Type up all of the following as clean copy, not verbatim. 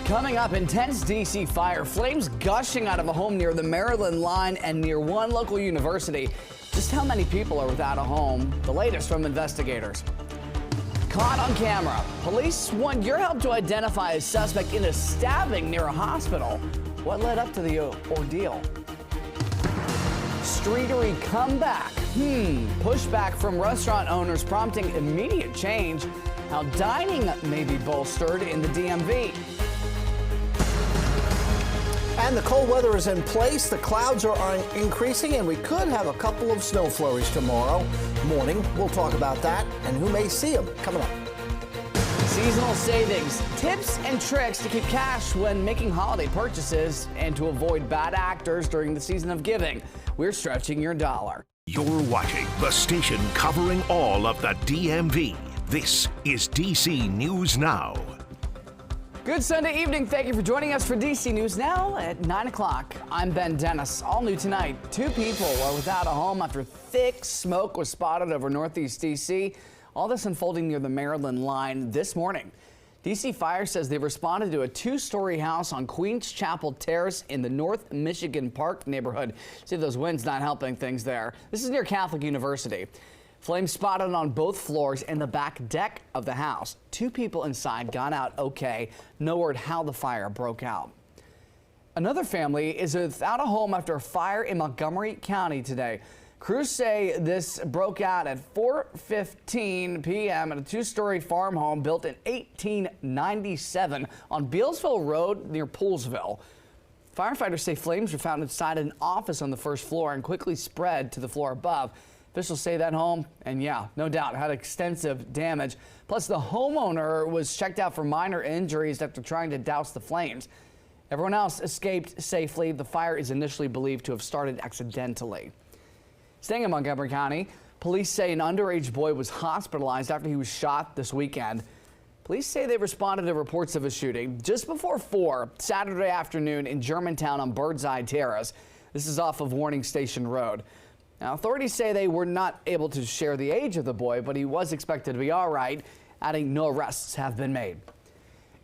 Coming up, intense D.C. fire, flames gushing out of a home near the Maryland line and near one local university. Just how many people are without a home? The latest from investigators. Caught on camera. Police want your help to identify a suspect in a stabbing near a hospital. What led up to the ordeal? Streetery comeback. Pushback from restaurant owners prompting immediate change. How dining may be bolstered in the DMV. And the cold weather is in place. The clouds are increasing, and we could have a couple of snow flurries tomorrow morning. We'll talk about that and who may see them coming up. Seasonal savings, tips and tricks to keep cash when making holiday purchases and to avoid bad actors during the season of giving. We're stretching your dollar. You're watching the station covering all of the DMV. This is DC News Now. Good Sunday evening. Thank you for joining us for DC News Now at 9 o'clock. I'm Ben Dennis. All new tonight, 2 people are without a home after thick smoke was spotted over northeast DC. All this unfolding near the Maryland line this morning. DC Fire says they responded to a 2-story house on Queens Chapel Terrace in the North Michigan Park neighborhood. See, those winds not helping things there. This is near Catholic University. Flames spotted on both floors and the back deck of the house. 2 people inside got out okay. No word how the fire broke out. Another family is without a home after a fire in Montgomery County today. Crews say this broke out at 4:15 p.m. at a 2-story farm home built in 1897 on Bealsville Road near Poolsville. Firefighters say flames were found inside an office on the first floor and quickly spread to the floor above. Officials say that home, and yeah, no doubt, had extensive damage. Plus, the homeowner was checked out for minor injuries after trying to douse the flames. Everyone else escaped safely. The fire is initially believed to have started accidentally. Staying in Montgomery County, police say an underage boy was hospitalized after he was shot this weekend. Police say they responded to reports of a shooting just before 4 Saturday afternoon in Germantown on Birdseye Terrace. This is off of Warning Station Road. Now, authorities say they were not able to share the age of the boy, but he was expected to be all right, adding no arrests have been made.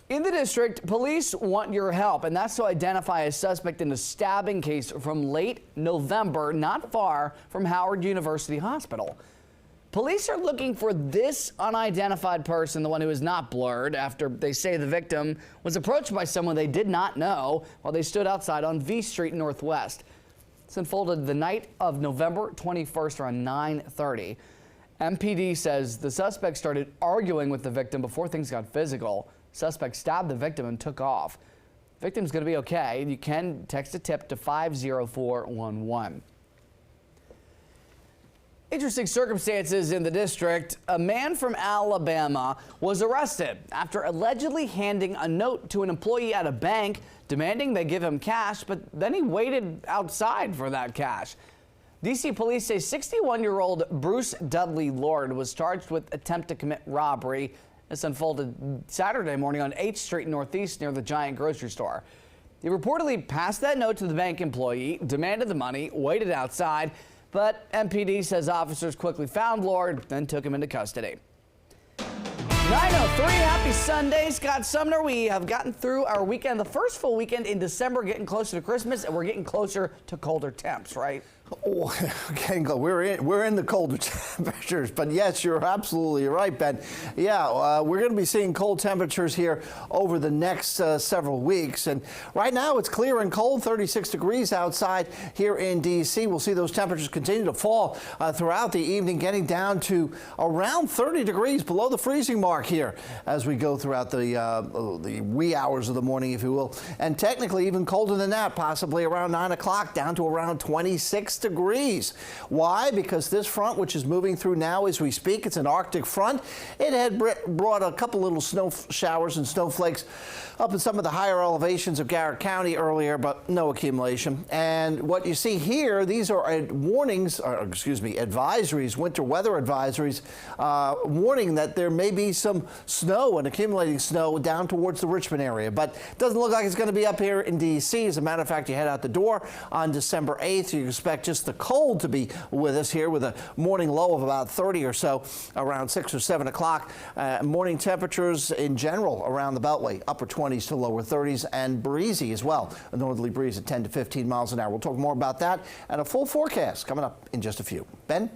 In the district, police want your help, and that's to identify a suspect in a stabbing case from late November, not far from Howard University Hospital. Police are looking for this unidentified person, the one who is not blurred, after they say the victim was approached by someone they did not know while they stood outside on V Street Northwest. This unfolded the night of November 21st around 9:30. MPD says the suspect started arguing with the victim before things got physical. Suspect stabbed the victim and took off. Victim's going to be okay. You can text a tip to 50411. Interesting circumstances in the district. A man from Alabama was arrested after allegedly handing a note to an employee at a bank demanding they give him cash, but then he waited outside for that cash. D.C. police say 61-year-old Bruce Dudley Lord was charged with attempt to commit robbery. This unfolded Saturday morning on 8th Street Northeast near the Giant grocery store. He reportedly passed that note to the bank employee, demanded the money, waited outside, but MPD says officers quickly found Lord, then took him into custody. 9:03, happy Sunday, Scott Sumner. We have gotten through our weekend, the first full weekend in December, getting closer to Christmas, and we're getting closer to colder temps, right? Oh, we're in the colder temperatures, but yes, you're absolutely right, Ben. Yeah, we're going to be seeing cold temperatures here over the next several weeks, and right now it's clear and cold, 36 degrees outside here in D.C. We'll see those temperatures continue to fall throughout the evening, getting down to around 30 degrees below the freezing mark here as we go throughout the wee hours of the morning, if you will, and technically even colder than that, possibly around 9 o'clock, down to around 26 degrees. Why? Because this front, which is moving through now as we speak, it's an Arctic front. It had brought a couple little snow showers and snowflakes up in some of the higher elevations of Garrett County earlier, but no accumulation. And what you see here, these are warnings, or excuse me, advisories, winter weather advisories, warning that there may be some snow and accumulating snow down towards the Richmond area, but it doesn't look like it's going to be up here in D.C. As a matter of fact, you head out the door on December 8th, you expect expect just the cold to be with us here with a morning low of about 30 or so around 6 or 7 o'clock. Morning temperatures in general around the Beltway, upper 20s to lower 30s, and breezy as well. A northerly breeze at 10 to 15 miles an hour. We'll talk more about that and a full forecast coming up in just a few. Ben?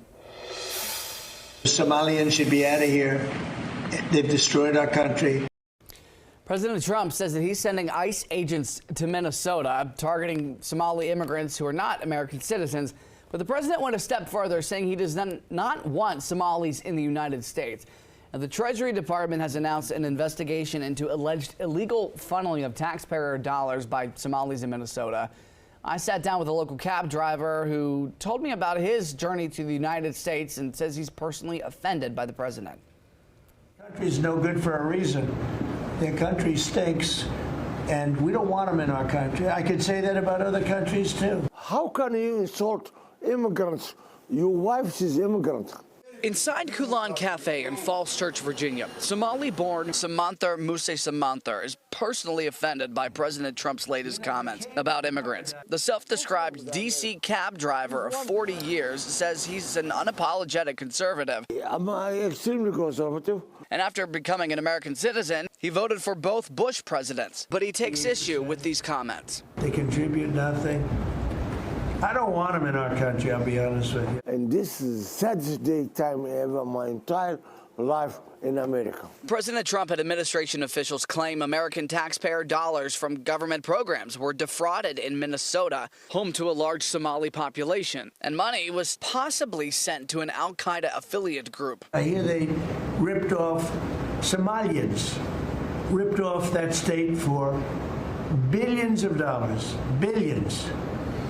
Somalians should be out of here. They've destroyed our country. President Trump says that he's sending ICE agents to Minnesota targeting Somali immigrants who are not American citizens. But the president went a step further, saying he does not want Somalis in the United States. Now, the Treasury Department has announced an investigation into alleged illegal funneling of taxpayer dollars by Somalis in Minnesota. I sat down with a local cab driver who told me about his journey to the United States and says he's personally offended by the president. The country's no good for a reason. Their country stinks, and we don't want them in our country. I could say that about other countries, too. How can you insult immigrants? Your wife is immigrant. Inside Kulan Cafe in Falls Church, Virginia, Somali-born Samantha Muse Samantha is personally offended by President Trump's latest comments about immigrants. The self-described D.C. cab driver of 40 years says he's an unapologetic conservative. I'm extremely conservative. And after becoming an American citizen, he voted for both Bush presidents. But he takes issue with these comments. They contribute nothing. I don't want them in our country, I'll be honest with you. And this is the saddest day time ever my entire life in America. President Trump and administration officials claim American taxpayer dollars from government programs were defrauded in Minnesota, home to a large Somali population. And money was possibly sent to an al-Qaeda affiliate group. I hear they ripped off Somalians, ripped off that state for billions of dollars, billions.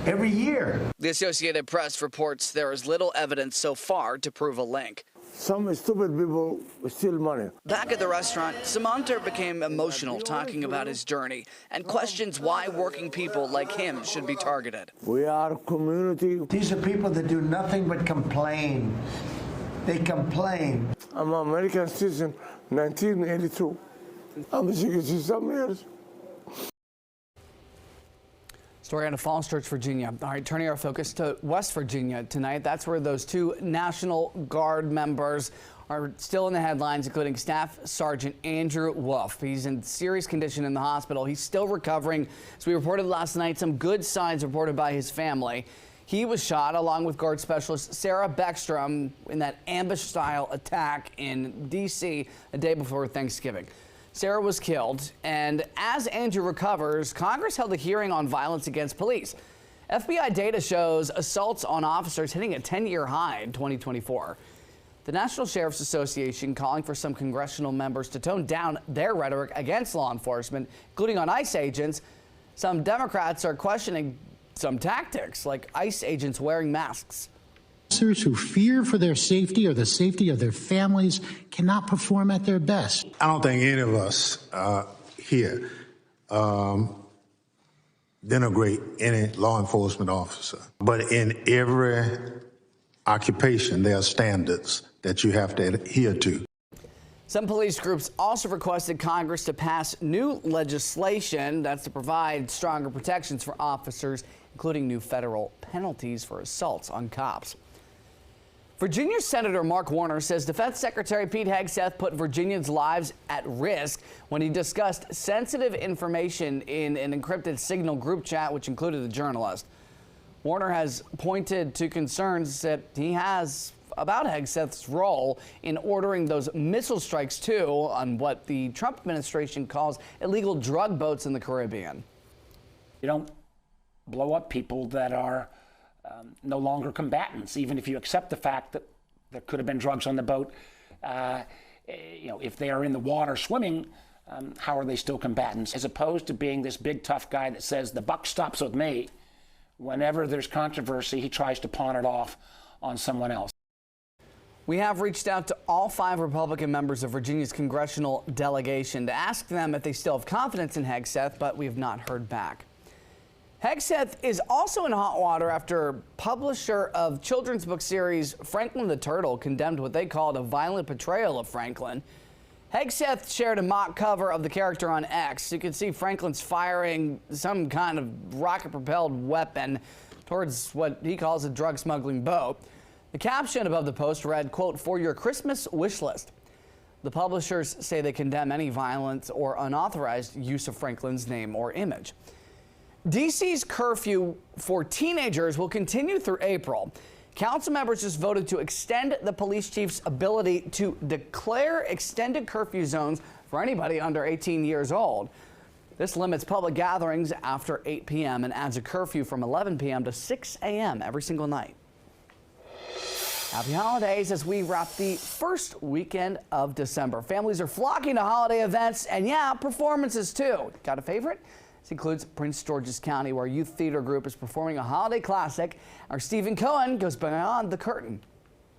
Every year. The Associated Press reports there is little evidence so far to prove a link. Some stupid people steal money. Back at the restaurant, Samantha became emotional talking about his journey and questions why working people like him should be targeted. We are a community. These are people that do nothing but complain. They complain. I'm an American citizen, 1982. I'm 67 years. Story out of Falls Church, Virginia. All right, turning our focus to West Virginia tonight. That's where those two National Guard members are still in the headlines, including Staff Sergeant Andrew Wolf. He's in serious condition in the hospital. He's still recovering. As we reported last night, some good signs reported by his family. He was shot along with Guard Specialist Sarah Beckstrom in that ambush-style attack in D.C. a day before Thanksgiving. Sarah was killed, and as Andrew recovers, Congress held a hearing on violence against police. FBI data shows assaults on officers hitting a 10-year high in 2024. The National Sheriff's Association calling for some congressional members to tone down their rhetoric against law enforcement, including on ICE agents. Some Democrats are questioning some tactics, like ICE agents wearing masks. Officers who fear for their safety or the safety of their families cannot perform at their best. I don't think any of us here denigrate any law enforcement officer. But in every occupation, there are standards that you have to adhere to. Some police groups also requested Congress to pass new legislation that's to provide stronger protections for officers, including new federal penalties for assaults on cops. Virginia Senator Mark Warner says Defense Secretary Pete Hegseth put Virginians' lives at risk when he discussed sensitive information in an encrypted Signal group chat, which included a journalist. Warner has pointed to concerns that he has about Hegseth's role in ordering those missile strikes, too, on what the Trump administration calls illegal drug boats in the Caribbean. You don't blow up people that are no longer combatants, even if you accept the fact that there could have been drugs on the boat. If they are in the water swimming, how are they still combatants? As opposed to being this big tough guy that says the buck stops with me. Whenever there's controversy, he tries to pawn it off on someone else. We have reached out to all 5 Republican members of Virginia's congressional delegation to ask them if they still have confidence in Hegseth, but we have not heard back. Hegseth is also in hot water after publisher of children's book series Franklin the Turtle condemned what they called a violent portrayal of Franklin. Hegseth shared a mock cover of the character on X. You can see Franklin's firing some kind of rocket-propelled weapon towards what he calls a drug smuggling boat. The caption above the post read, quote, "For your Christmas wish list." The publishers say they condemn any violent or unauthorized use of Franklin's name or image. DC's curfew for teenagers will continue through April. Council members just voted to extend the police chief's ability to declare extended curfew zones for anybody under 18 years old. This limits public gatherings after 8 p.m. and adds a curfew from 11 p.m. to 6 a.m. every single night. Happy holidays as we wrap the first weekend of December. Families are flocking to holiday events and, yeah, performances too. Got a favorite? This includes Prince George's County, where a youth theater group is performing a holiday classic. Our Stephen Cohen goes beyond the curtain.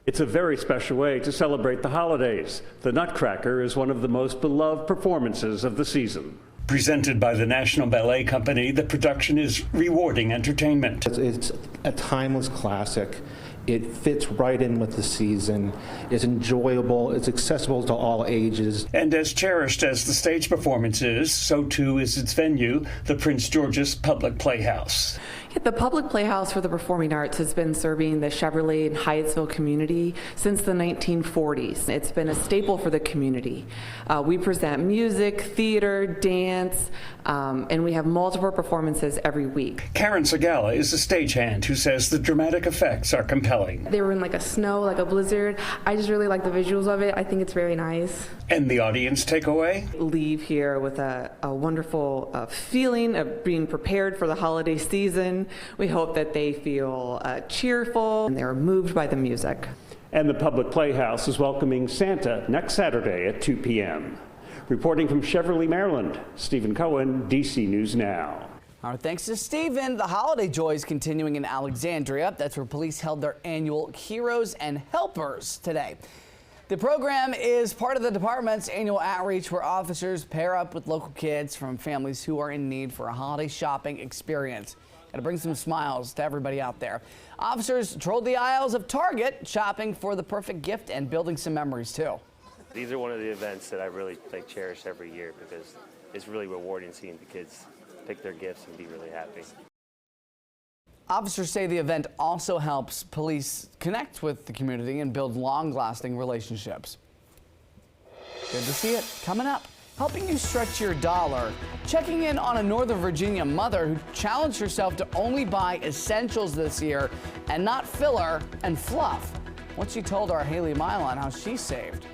It's a very special way to celebrate the holidays. The Nutcracker is one of the most beloved performances of the season. Presented by the National Ballet Company, the production is rewarding entertainment. It's a timeless classic. It fits right in with the season. It's enjoyable. It's accessible to all ages. And as cherished as the stage performance is, so too is its venue, the Prince George's Public Playhouse. The Public Playhouse for the Performing Arts has been serving the Chevrolet and Hyattsville community since the 1940s. It's been a staple for the community. We present music, theater, dance, and we have multiple performances every week. Karen Segala is a stagehand who says the dramatic effects are compelling. They were in like a snow, like a blizzard. I just really like the visuals of it. I think it's very nice. And the audience takeaway? Leave here with a wonderful feeling of being prepared for the holiday season. We hope that they feel cheerful and they're moved by the music. And the Public Playhouse is welcoming Santa next Saturday at 2 p.m. Reporting from Cheverly, Maryland, Stephen Cohen, DC News Now. All right, thanks to Stephen. The holiday joy is continuing in Alexandria. That's where police held their annual Heroes and Helpers today. The program is part of the department's annual outreach where officers pair up with local kids from families who are in need for a holiday shopping experience. Got to bring some smiles to everybody out there. Officers trolled the aisles of Target, shopping for the perfect gift and building some memories too. These are one of the events that I really cherish every year because it's really rewarding seeing the kids pick their gifts and be really happy. Officers say the event also helps police connect with the community and build long-lasting relationships. Good to see it. Coming up, helping you stretch your dollar, checking in on a Northern Virginia mother who challenged herself to only buy essentials this year and not filler and fluff. What she told our Haley Milan how she saved.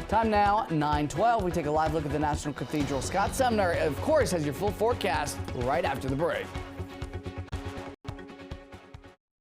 Time now, 9:12. We take a live look at the National Cathedral. Scott Sumner, of course, has your full forecast right after the break.